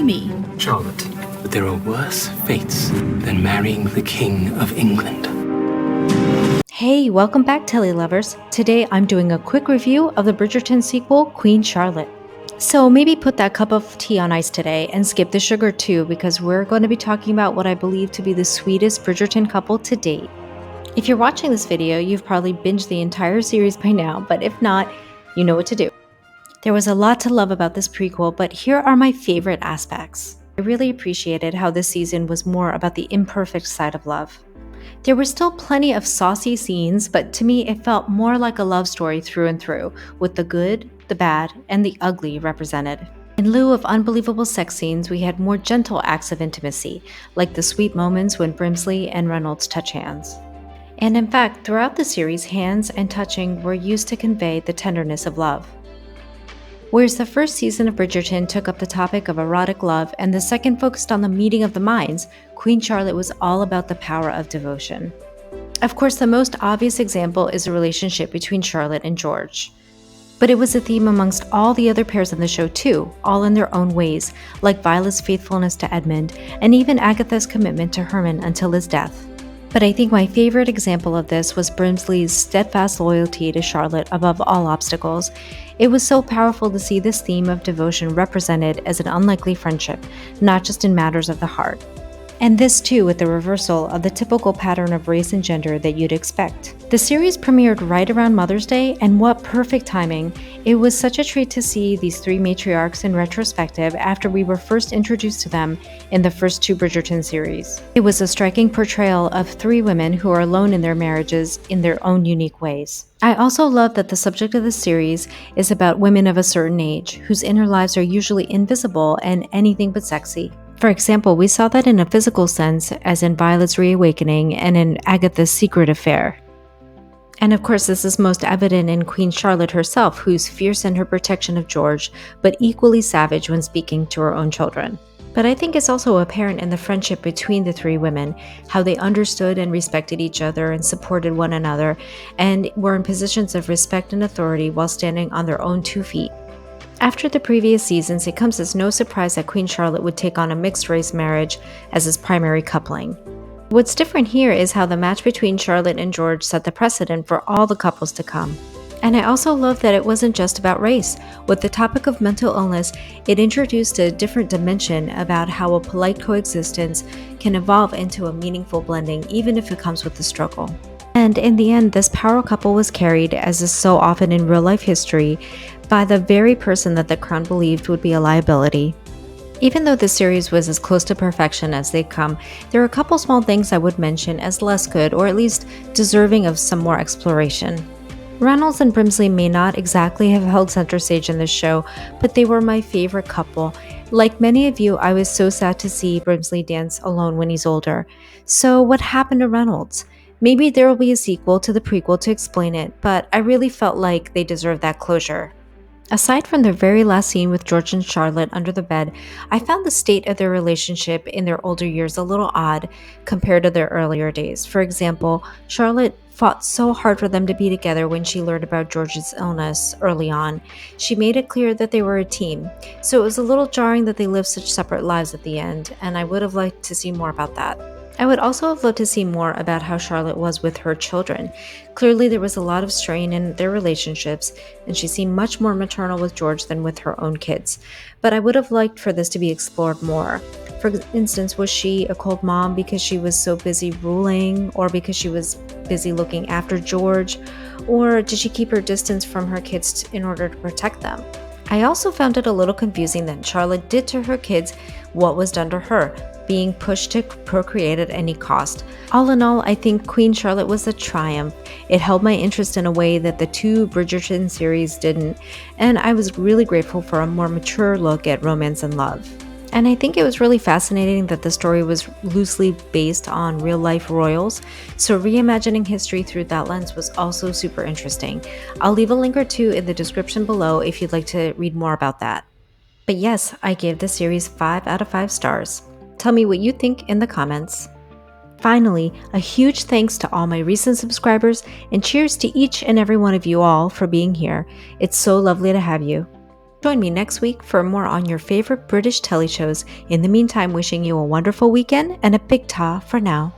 me. Charlotte, but there are worse fates than marrying the King of England. Hey, welcome back, Telly Lovers. Today I'm doing a quick review of the Bridgerton sequel, Queen Charlotte. So maybe put that cup of tea on ice today and skip the sugar too, because we're going to be talking about what I believe to be the sweetest Bridgerton couple to date. If you're watching this video, you've probably binged the entire series by now, but if not, you know what to do. There was a lot to love about this prequel, but here are my favorite aspects. I really appreciated how this season was more about the imperfect side of love. There were still plenty of saucy scenes, but to me it felt more like a love story through and through, with the good, the bad, and the ugly represented. In lieu of unbelievable sex scenes, we had more gentle acts of intimacy, like the sweet moments when Brimsley and Reynolds touch hands. And in fact, throughout the series, hands and touching were used to convey the tenderness of love. Whereas the first season of Bridgerton took up the topic of erotic love and the second focused on the meeting of the minds, Queen Charlotte was all about the power of devotion. Of course, the most obvious example is the relationship between Charlotte and George. But it was a theme amongst all the other pairs on the show too, all in their own ways, like Violet's faithfulness to Edmund, and even Agatha's commitment to Herman until his death. But I think my favorite example of this was Brimsley's steadfast loyalty to Charlotte above all obstacles. It was so powerful to see this theme of devotion represented as an unlikely friendship, not just in matters of the heart. And this too with the reversal of the typical pattern of race and gender that you'd expect. The series premiered right around Mother's Day, and what perfect timing. It was such a treat to see these three matriarchs in retrospective after we were first introduced to them in the first two Bridgerton series. It was a striking portrayal of three women who are alone in their marriages in their own unique ways. I also love that the subject of the series is about women of a certain age, whose inner lives are usually invisible and anything but sexy. For example, we saw that in a physical sense, as in Violet's reawakening and in Agatha's secret affair. And of course, this is most evident in Queen Charlotte herself, who's fierce in her protection of George, but equally savage when speaking to her own children. But I think it's also apparent in the friendship between the three women, how they understood and respected each other and supported one another, and were in positions of respect and authority while standing on their own 2 feet. After the previous seasons, it comes as no surprise that Queen Charlotte would take on a mixed-race marriage as his primary coupling. What's different here is how the match between Charlotte and George set the precedent for all the couples to come. And I also love that it wasn't just about race. With the topic of mental illness, it introduced a different dimension about how a polite coexistence can evolve into a meaningful blending, even if it comes with a struggle. And in the end, this power couple was carried, as is so often in real-life history, by the very person that the crown believed would be a liability. Even though the series was as close to perfection as they come, there are a couple small things I would mention as less good, or at least deserving of some more exploration. Reynolds and Brimsley may not exactly have held center stage in this show, but they were my favorite couple. Like many of you, I was so sad to see Brimsley dance alone when he's older. So what happened to Reynolds? Maybe there will be a sequel to the prequel to explain it, but I really felt like they deserved that closure. Aside from their very last scene with George and Charlotte under the bed, I found the state of their relationship in their older years a little odd compared to their earlier days. For example, Charlotte fought so hard for them to be together when she learned about George's illness early on. She made it clear that they were a team, so it was a little jarring that they lived such separate lives at the end, and I would have liked to see more about that. I would also have loved to see more about how Charlotte was with her children. Clearly, there was a lot of strain in their relationships, and she seemed much more maternal with George than with her own kids. But I would have liked for this to be explored more. For instance, was she a cold mom because she was so busy ruling, or because she was busy looking after George, or did she keep her distance from her kids in order to protect them? I also found it a little confusing that Charlotte did to her kids what was done to her, being pushed to procreate at any cost. All in all, I think Queen Charlotte was a triumph. It held my interest in a way that the two Bridgerton series didn't, and I was really grateful for a more mature look at romance and love. And I think it was really fascinating that the story was loosely based on real-life royals, so reimagining history through that lens was also super interesting. I'll leave a link or two in the description below if you'd like to read more about that. But yes, I gave the series 5 out of 5 stars. Tell me what you think in the comments. Finally, a huge thanks to all my recent subscribers, and cheers to each and every one of you all for being here. It's so lovely to have you. Join me next week for more on your favorite British telly shows. In the meantime, wishing you a wonderful weekend and a big ta for now.